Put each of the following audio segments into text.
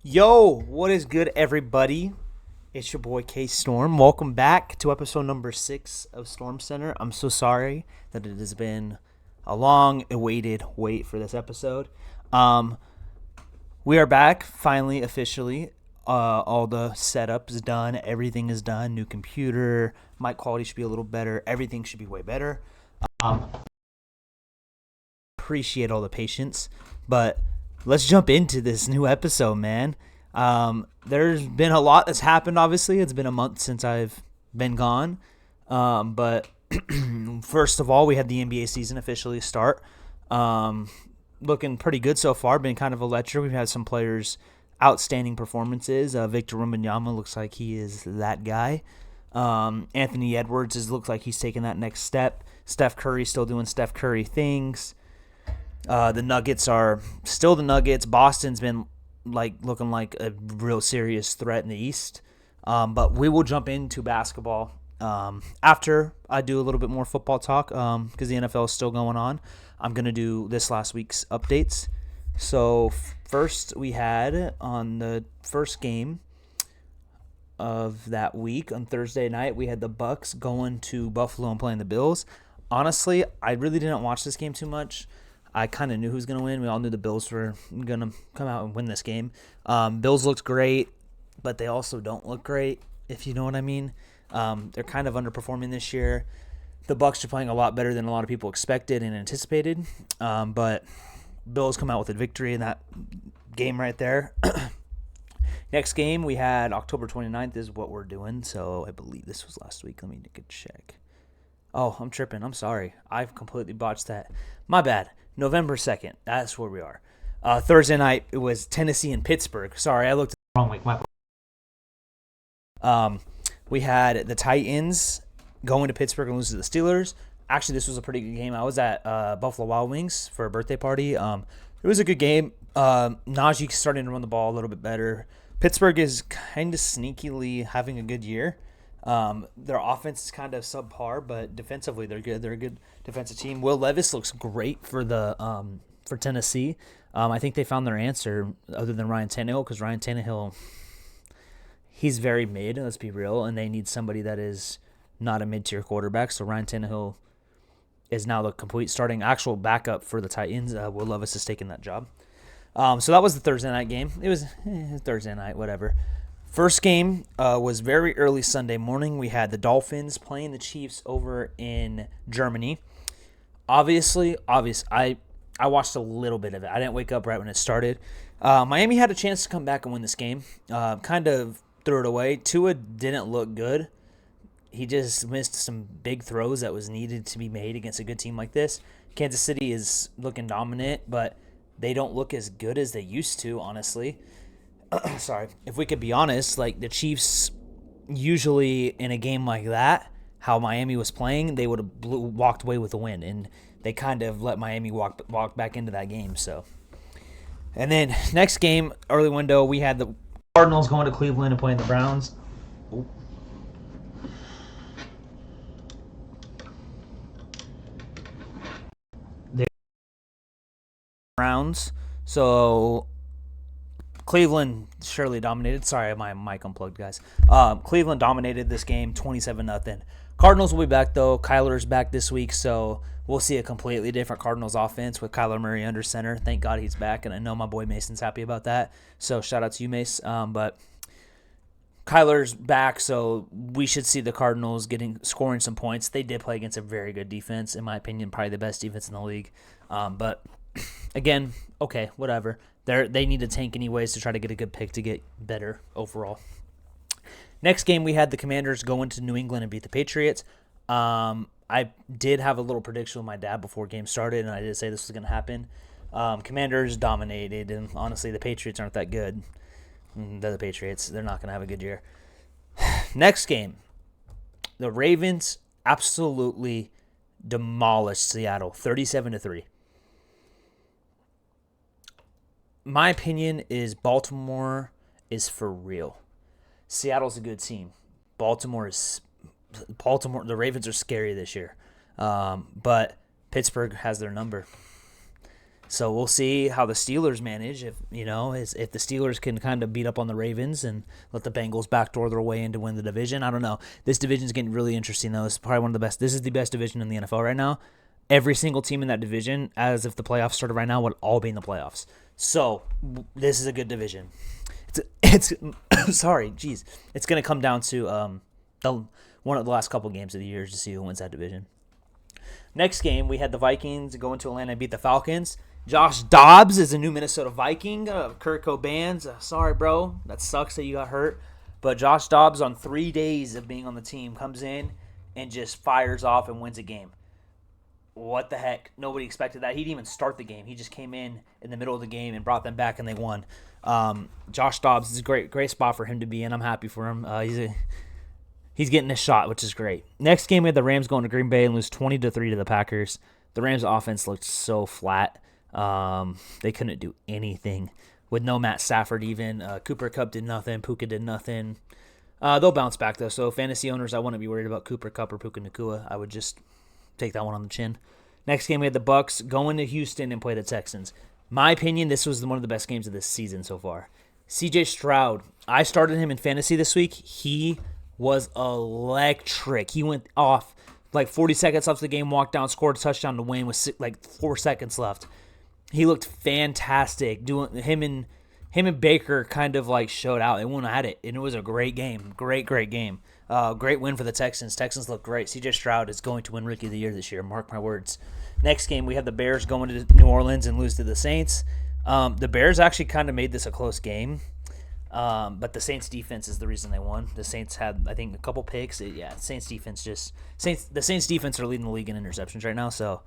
Yo, what is good, everybody? It's your boy K Storm. Welcome back to episode number 6 of Storm Center. I'm so sorry that it has been a long awaited wait for this episode. Um, we are back finally, officially. All the setup is done, everything is done. New computer, mic quality should be a little better. Everything should be way better. Um, appreciate all the patience, but let's jump into this new episode, man. There's been a lot that's happened. Obviously, it's been a month since I've been gone, but first of all, we had the NBA season officially start. Um, Looking pretty good so far. Been kind of electric. We've had some players outstanding performances. Victor Wembanyama looks like he is that guy. Anthony Edwards looks like he's taking that next step. Steph Curry still doing Steph Curry things. The Nuggets are still the Nuggets. Boston's been looking like a real serious threat in the East. But we will jump into basketball after I do a little bit more football talk because the NFL is still going on. I'm going to do this last week's updates. So first we had on the first game of that week on Thursday night, we had the Bucks going to Buffalo and playing the Bills. Honestly, I really didn't watch this game too much. I kind of knew who was going to win. We all knew the Bills were going to come out and win this game. Bills looked great, but they also don't look great, if you know what I mean. They're kind of underperforming this year. The Bucks are playing a lot better than a lot of people expected and anticipated, but Bills come out with a victory in that game right there. Next game, we had October 29th is what we're doing, so I believe this was last week. Let me take a check. Oh, I'm tripping. I'm sorry. I've completely botched that. My bad. November 2nd. That's where we are. Thursday night, it was Tennessee and Pittsburgh. Sorry, I looked at the wrong week. We had the Titans going to Pittsburgh and lose to the Steelers. Actually, this was a pretty good game. I was at Buffalo Wild Wings for a birthday party. It was a good game. Najee starting to run the ball a little bit better. Pittsburgh is kind of sneakily having a good year. Their offense is kind of subpar, but defensively they're good. They're a good defensive team. Will Levis looks great for Tennessee. I think they found their answer other than Ryan Tannehill because Ryan Tannehill, he's very mid. Let's be real, and they need somebody that is not a mid-tier quarterback. So Ryan Tannehill is now the complete starting actual backup for the Titans. Will Levis is taking that job. So that was the Thursday night game. It was Thursday night, whatever. First game was very early Sunday morning. We had the Dolphins playing the Chiefs over in Germany. I watched a little bit of it. I didn't wake up right when it started. Miami had a chance to come back and win this game. Kind of threw it away. Tua didn't look good. He just missed some big throws that was needed to be made against a good team like this. Kansas City is looking dominant, but they don't look as good as they used to, honestly. Sorry. If we could be honest, like the Chiefs usually in a game like that, how Miami was playing, they would have walked away with a win, and they kind of let Miami walk back into that game. So, and then next game, early window, we had the Cardinals going to Cleveland and playing the Browns. Browns. So Cleveland surely dominated. Sorry, my mic unplugged, guys. Cleveland dominated this game, 27-0. Cardinals will be back though. Kyler's back this week, so we'll see a completely different Cardinals offense with Kyler Murray under center. Thank God he's back, and I know my boy Mason's happy about that. So shout out to you, Mace. But Kyler's back, so we should see the Cardinals scoring some points. They did play against a very good defense, in my opinion, probably the best defense in the league. But again, okay, whatever. They need to tank anyways to try to get a good pick to get better overall. Next game, we had the Commanders go into New England and beat the Patriots. I did have a little prediction with my dad before game started, and I did say this was going to happen. Commanders dominated, and honestly, the Patriots aren't that good. They're the Patriots. They're not going to have a good year. Next game, the Ravens absolutely demolished Seattle, 37-3. My opinion is Baltimore is for real. Seattle's a good team. Baltimore. The Ravens are scary this year, but Pittsburgh has their number. So we'll see how the Steelers manage. If if the Steelers can kind of beat up on the Ravens and let the Bengals backdoor their way in to win the division. I don't know. This division's getting really interesting though. It's probably one of the best. This is the best division in the NFL right now. Every single team in that division, as if the playoffs started right now, would all be in the playoffs. So this is a good division. It's sorry, geez. It's gonna come down to one of the last couple games of the year to see who wins that division. Next game, we had the Vikings go into Atlanta and beat the Falcons. Josh Dobbs is a new Minnesota Viking. Kurt Cobain's. Sorry, bro. That sucks that you got hurt. But Josh Dobbs, on 3 days of being on the team, comes in and just fires off and wins a game. What the heck? Nobody expected that. He didn't even start the game. He just came in the middle of the game and brought them back, and they won. Josh Dobbs is a great spot for him to be in. I'm happy for him. He's getting a shot, which is great. Next game, we had the Rams going to Green Bay and lose 20-3 to the Packers. The Rams' offense looked so flat. They couldn't do anything with no Matt Stafford even. Cooper Kupp did nothing. Puka did nothing. They'll bounce back, though. So fantasy owners, I wouldn't be worried about Cooper Kupp or Puka Nacua. I would just take that one on the chin. Next game, we had the Bucs going to Houston and play the Texans. My opinion, this was one of the best games of this season so far. CJ Stroud, I started him in fantasy this week. He was electric. He went off like 40 seconds left of the game, walked down, scored a touchdown to win with like 4 seconds left. He looked fantastic. Doing him and Baker kind of like showed out. They went at it, and it was a great game. Great game. Great win for the Texans. Texans look great. CJ Stroud is going to win Rookie of the Year this year. Mark my words. Next game, we have the Bears going to New Orleans and lose to the Saints. The Bears actually kind of made this a close game. But the Saints defense is the reason they won. The Saints had, I think, a couple picks. The Saints defense the Saints defense are leading the league in interceptions right now. So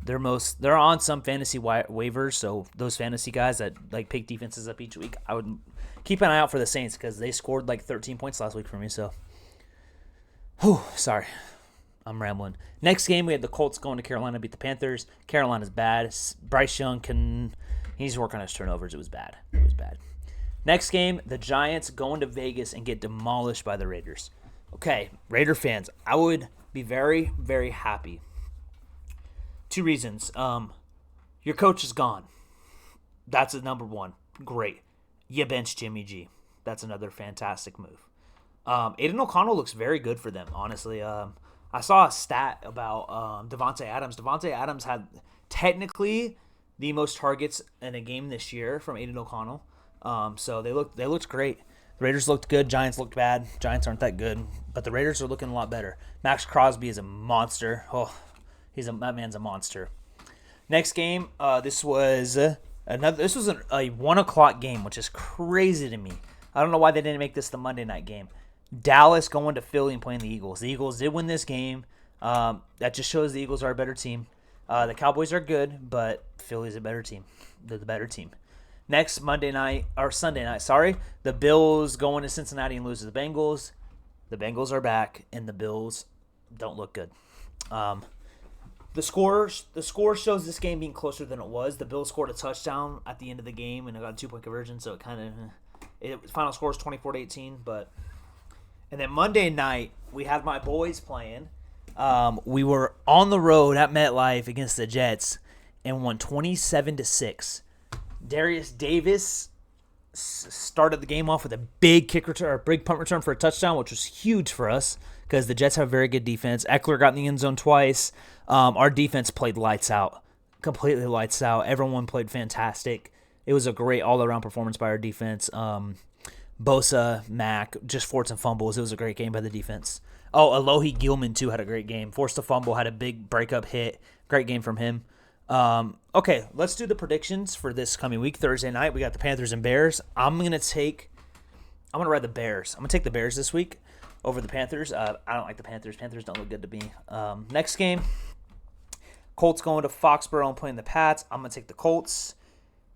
they're on some fantasy waivers. So those fantasy guys that like pick defenses up each week, I would keep an eye out for the Saints because they scored like 13 points last week for me. So, sorry, I'm rambling. Next game, we had the Colts going to Carolina, beat the Panthers. Carolina's bad. Bryce Young he's working on his turnovers. It was bad. Next game, the Giants going to Vegas and get demolished by the Raiders. Okay, Raider fans, I would be very, very happy. 2 reasons. Your coach is gone. That's the number one. Great. You bench Jimmy G. That's another fantastic move. Aiden O'Connell looks very good for them, honestly. I saw a stat about Devontae Adams. Devontae Adams had technically the most targets in a game this year from Aiden O'Connell. So they looked great. The Raiders looked good. Giants looked bad. Giants aren't that good, but the Raiders are looking a lot better. Max Crosby is a monster. That man's a monster. Next game, this was a 1:00 game, which is crazy to me. I don't know why they didn't make this the Monday night game. Dallas going to Philly and playing the Eagles. The Eagles did win this game. That just shows the Eagles are a better team. The Cowboys are good, but Philly's a better team. They're the better team. Next Sunday night, the Bills going to Cincinnati and lose to the Bengals. The Bengals are back, and the Bills don't look good. The score shows this game being closer than it was. The Bills scored a touchdown at the end of the game, and it got a 2-point conversion, so final score is 24-18. And then Monday night, we had my boys playing. We were on the road at MetLife against the Jets and won 27-6. Darius Davis started the game off with a big punt return for a touchdown, which was huge for us because the Jets have a very good defense. Eckler got in the end zone twice. Our defense played lights out, completely lights out. Everyone played fantastic. It was a great all-around performance by our defense. Bosa, Mack, just forced some fumbles. It was a great game by the defense. Alohi Gilman, too, had a great game. Forced a fumble, had a big breakup hit. Great game from him. Okay, let's do the predictions for this coming week. Thursday night, we got the Panthers and Bears. I'm going to ride the Bears. I'm going to take the Bears this week over the Panthers. I don't like the Panthers. Panthers don't look good to me. Next game, Colts going to Foxborough and playing the Pats. I'm going to take the Colts.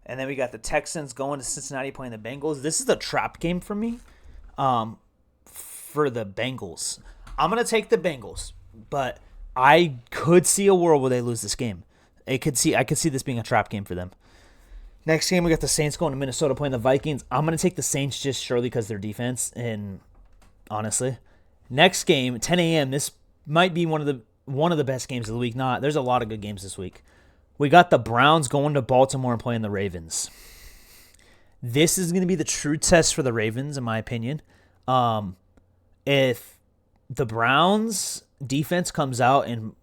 And then we got the Texans going to Cincinnati playing the Bengals. This is a trap game for me for the Bengals. I'm going to take the Bengals, but I could see a world where they lose this game. I could see this being a trap game for them. Next game, we got the Saints going to Minnesota playing the Vikings. I'm going to take the Saints just surely because of their defense, and honestly. Next game, 10 a.m., this might be one of the best games of the week. There's a lot of good games this week. We got the Browns going to Baltimore and playing the Ravens. This is going to be the true test for the Ravens, in my opinion. If the Browns defense comes out and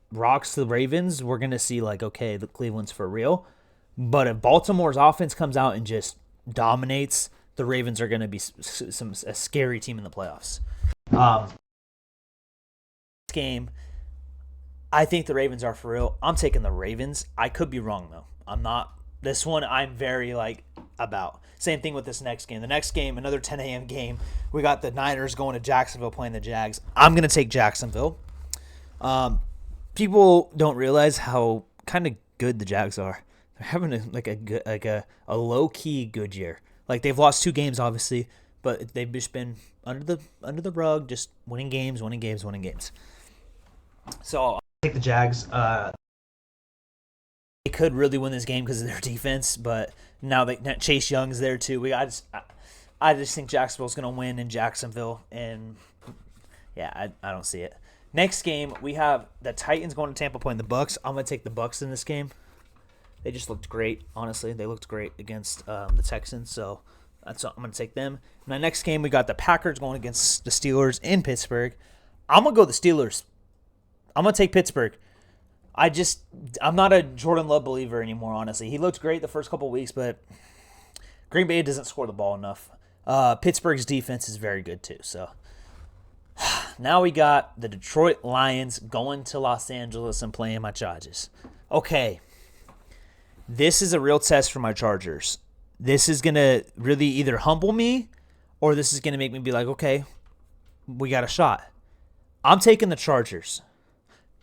rocks the Ravens, we're going to see like, okay, the Cleveland's for real. But if Baltimore's offense comes out and just dominates, the Ravens are going to be a scary team in the playoffs. This game, I think the Ravens are for real. I'm taking the Ravens. I could be wrong, though. I'm not. This one I'm very, about. Same thing with this next game. The next game, another 10 a.m. game. We got the Niners going to Jacksonville playing the Jags. I'm going to take Jacksonville. People don't realize how kind of good the Jags are. They're having a low-key good year. Like, they've lost 2 games, obviously, but they've just been under the rug, just winning games. So I'll take the Jags. They could really win this game because of their defense, but now that Chase Young's there too, I just think Jacksonville's going to win in Jacksonville, and yeah, I don't see it. Next game, we have the Titans going to Tampa playing the Bucs. I'm going to take the Bucs in this game. They just looked great, honestly. They looked great against the Texans, so I'm going to take them. In the next game, we got the Packers going against the Steelers in Pittsburgh. I'm going to go the Steelers. I'm going to take Pittsburgh. I'm not a Jordan Love believer anymore, honestly. He looked great the first couple weeks, but Green Bay doesn't score the ball enough. Pittsburgh's defense is very good, too. So now we got the Detroit Lions going to Los Angeles and playing my Chargers. Okay. This is a real test for my Chargers. This is going to really either humble me or this is going to make me be like, okay, we got a shot. I'm taking the Chargers.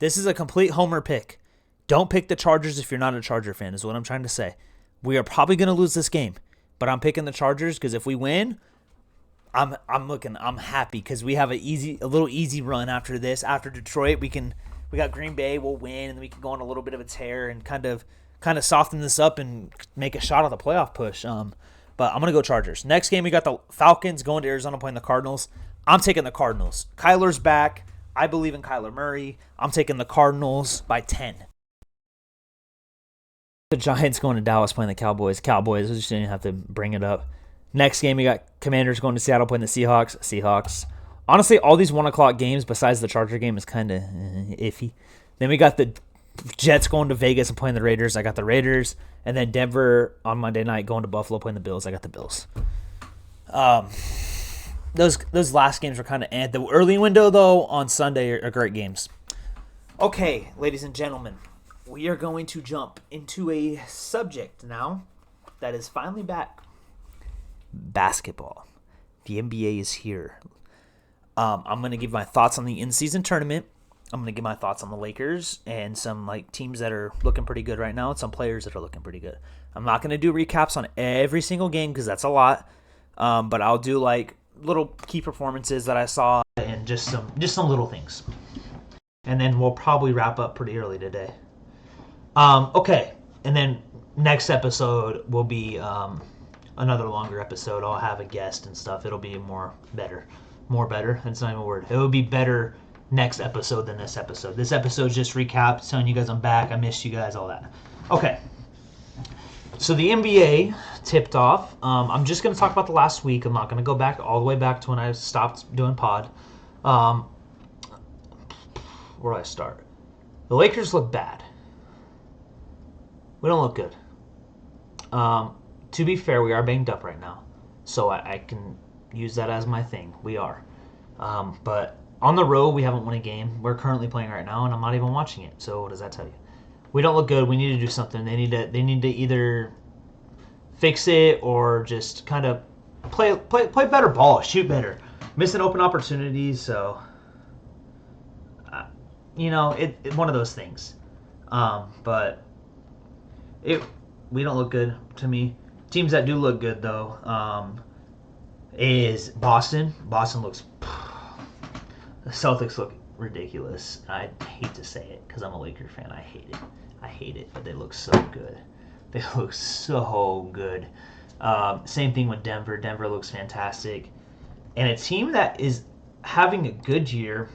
This is a complete homer pick. Don't pick the Chargers if you're not a Charger fan, is what I'm trying to say. We are probably going to lose this game, but I'm picking the Chargers because if we win, I'm happy because we have a little easy run after this. After Detroit, we got Green Bay, we'll win, and then we can go on a little bit of a tear and kind of soften this up and make a shot at the playoff push. But I'm going to go Chargers. Next game, we got the Falcons going to Arizona playing the Cardinals. I'm taking the Cardinals. Kyler's back. I believe in Kyler Murray. I'm taking the Cardinals by 10. The Giants going to Dallas playing the Cowboys. Cowboys, I just didn't have to bring it up. Next game, we got Commanders going to Seattle playing the Seahawks. Seahawks. Honestly, all these 1 o'clock games besides the Charger game is kind of iffy. Then we got the Jets going to Vegas and playing the Raiders. I got the Raiders. And then Denver on Monday night going to Buffalo playing the Bills. I got the Bills. Those last games were kind of the early window, though, on Sunday are great games. Okay, ladies and gentlemen, we are going to jump into a subject now that is finally back. Basketball. The NBA is here. I'm going to give my thoughts on the in-season tournament. I'm going to give my thoughts on the Lakers and some teams that are looking pretty good right now and some players that are looking pretty good. I'm not going to do recaps on every single game because that's a lot, but I'll do little key performances that I saw and just some little things. And then we'll probably wrap up pretty early today. Okay, and then next episode will be another longer episode. I'll have a guest and stuff. It'll be more better. That's not even a word. It will be better next episode than this episode. This episode's just recap, telling you guys I'm back. I missed you guys, all that. Okay. So the NBA tipped off. I'm just going to talk about the last week. I'm not going to go back all the way back to when I stopped doing pod. Where do I start? The Lakers look bad. We don't look good. To be fair, we are banged up right now. So I can use that as my thing. We are. But on the road, we haven't won a game. We're currently playing right now, and I'm not even watching it. So what does that tell you? We don't look good. We need to do something. They need to either fix it or just kind of play better ball, shoot better, missing open opportunities. So it's one of those things. But we don't look good to me. Teams that do look good though is Boston. Boston looks. The Celtics look ridiculous. I hate to say it because I'm a Laker fan. I hate it, but they look so good. Same thing with Denver. Denver looks fantastic. And a team that is having a good year,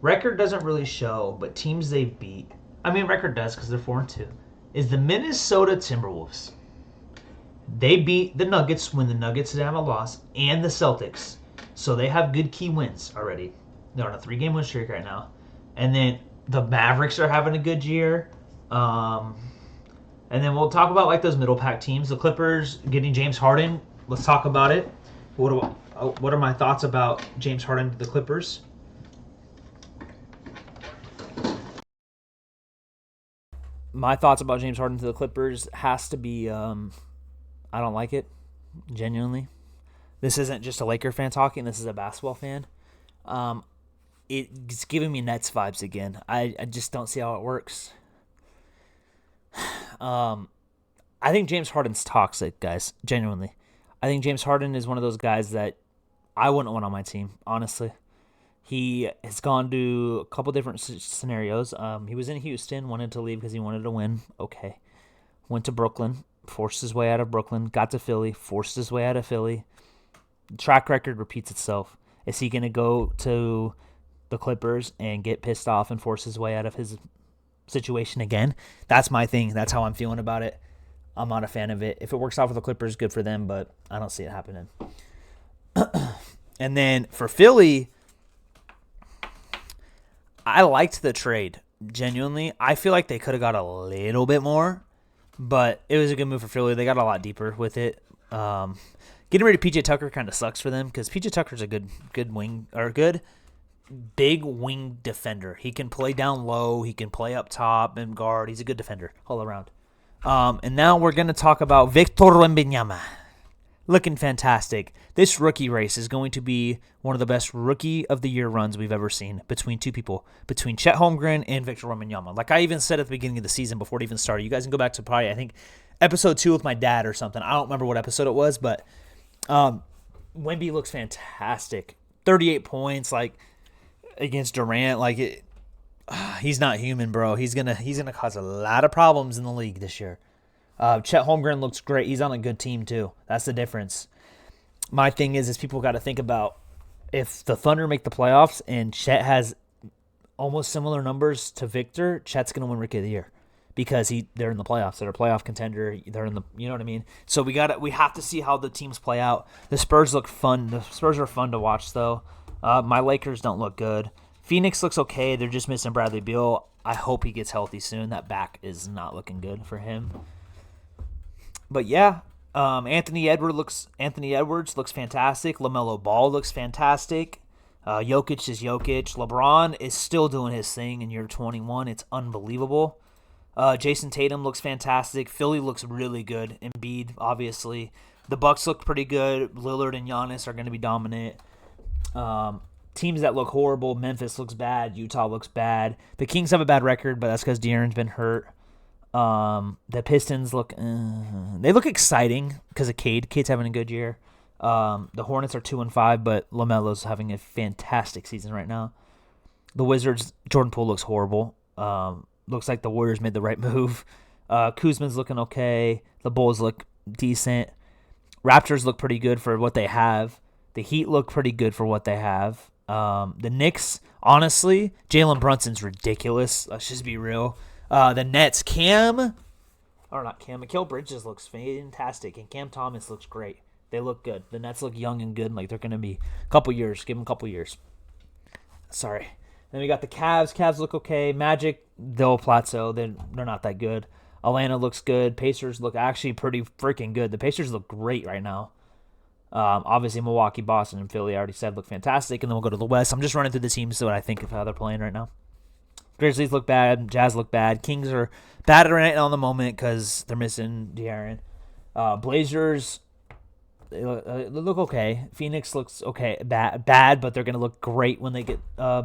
record doesn't really show, but teams they've beat. I mean, record does because they're 4-2. Is the Minnesota Timberwolves. They beat the Nuggets when the Nuggets didn't have a loss, and the Celtics. So they have good key wins already. They're on a 3-game win streak right now. And then the Mavericks are having a good year. And then we'll talk about like those middle pack teams. The Clippers getting James Harden. Let's talk about it. What are my thoughts about James Harden to the Clippers? My thoughts about James Harden to the Clippers has to be I don't like it, genuinely. This isn't just a Laker fan talking. This is a basketball fan. It's giving me Nets vibes again. I just don't see how it works. I think James Harden's toxic, guys, genuinely. I think James Harden is one of those guys that I wouldn't want on my team, honestly. He has gone to a couple different scenarios. He was in Houston, wanted to leave because he wanted to win. Okay. Went to Brooklyn, forced his way out of Brooklyn, got to Philly, forced his way out of Philly. The track record repeats itself. Is he going to go to the Clippers and get pissed off and force his way out of his situation again? That's my thing. That's how I'm feeling about it. I'm not a fan of it. If it works out for the Clippers, good for them, but I don't see it happening. And then for Philly, I liked the trade, genuinely. I feel like they could have got a little bit more, but it was a good move for Philly. They got a lot deeper with it. Getting rid of PJ Tucker kind of sucks for them because PJ Tucker's a good wing or good big wing defender. He can play down low. He can play up top and guard. He's a good defender all around. And now we're going to talk about Victor Wembanyama. Looking fantastic. This rookie race is going to be one of the best rookie of the year runs we've ever seen between two people, between Chet Holmgren and Victor Wembanyama. Like I even said at the beginning of the season before it even started. You guys can go back to probably, I think, episode 2 with my dad or something. I don't remember what episode it was, but Wemby looks fantastic. 38 points, like against Durant. Like he's not human, bro. He's gonna cause a lot of problems in the league this year. Chet Holmgren looks great. He's on a good team too. That's the difference. My thing is people got to think about if the Thunder make the playoffs and Chet has almost similar numbers to Victor, Chet's gonna win Rookie of the Year because they're in the playoffs. They're a playoff contender. They're in the, you know what I mean. So we have to see how the teams play out. The Spurs look fun. The Spurs are fun to watch though. My Lakers don't look good. Phoenix looks okay. They're just missing Bradley Beal. I hope he gets healthy soon. That back is not looking good for him. But yeah, Anthony Edwards looks fantastic. LaMelo Ball looks fantastic. Jokic is Jokic. LeBron is still doing his thing in year 21. It's unbelievable. Jason Tatum looks fantastic. Philly looks really good. Embiid, obviously. The Bucks look pretty good. Lillard and Giannis are going to be dominant. Teams that look horrible, Memphis looks bad. Utah looks bad. The Kings have a bad record, but that's because De'Aaron's been hurt. The Pistons look they look exciting because of Cade. Cade's having a good year. The Hornets are 2-5, but LaMelo's having a fantastic season right now. The Wizards, Jordan Poole looks horrible. Looks like the Warriors made the right move. Kuzma's looking okay. The Bulls look decent. Raptors look pretty good for what they have. The Heat look pretty good for what they have. The Knicks, honestly, Jalen Brunson's ridiculous. Let's just be real. The Nets, Mikal Bridges looks fantastic, and Cam Thomas looks great. They look good. The Nets look young and good, like they're going to be a couple years. Give them a couple years. Sorry. Then we got the Cavs. Cavs look okay. Magic, they'll plateau. They're not that good. Atlanta looks good. Pacers look actually pretty freaking good. The Pacers look great right now. Obviously, Milwaukee, Boston, and Philly, I already said, look fantastic. And then we'll go to the West. I'm just running through the teams so what I think of how they're playing right now. Grizzlies look bad. Jazz look bad. Kings are bad right now in the moment because they're missing De'Aaron. Blazers, they look okay. Phoenix looks okay, bad, but they're going to look great when they get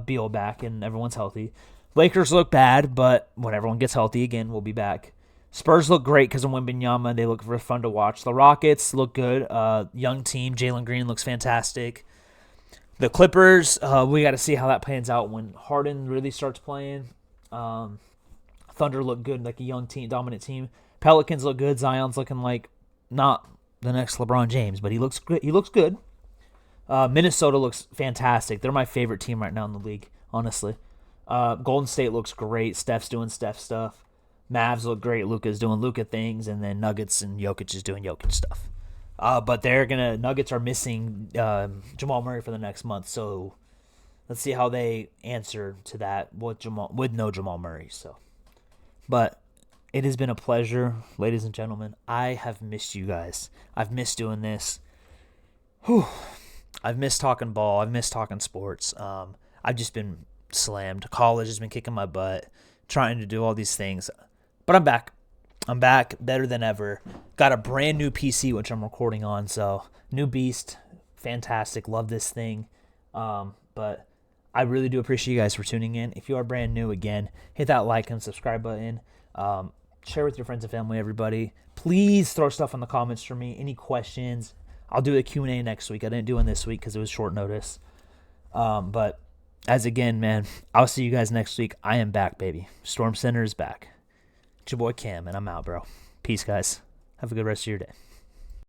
Beal back and everyone's healthy. Lakers look bad, but when everyone gets healthy again, we'll be back. Spurs look great because of Wembanyama. They look fun to watch. The Rockets look good. Young team. Jalen Green looks fantastic. The Clippers, we got to see how that pans out when Harden really starts playing. Thunder look good, like a young team, dominant team. Pelicans look good. Zion's looking like not the next LeBron James, but he looks good. He looks good. Minnesota looks fantastic. They're my favorite team right now in the league, honestly. Golden State looks great. Steph's doing Steph stuff. Mavs look great. Luka's doing Luka things, and then Nuggets and Jokic is doing Jokic stuff. But Nuggets are missing Jamal Murray for the next month, so let's see how they answer to that with no Jamal Murray. So, but it has been a pleasure, ladies and gentlemen. I have missed you guys. I've missed doing this. Whew. I've missed talking ball. I've missed talking sports. I've just been slammed. College has been kicking my butt, trying to do all these things. But I'm back. I'm back, better than ever. Got a brand new PC, which I'm recording on. So, new beast. Fantastic. Love this thing. But I really do appreciate you guys for tuning in. If you are brand new, again, hit that like and subscribe button. Share with your friends and family, everybody. Please throw stuff in the comments for me. Any questions? I'll do a Q&A next week. I didn't do one this week because it was short notice. But as again, man, I'll see you guys next week. I am back, baby. Storm Center is back. It's your boy Cam, and I'm out, bro. Peace, guys. Have a good rest of your day.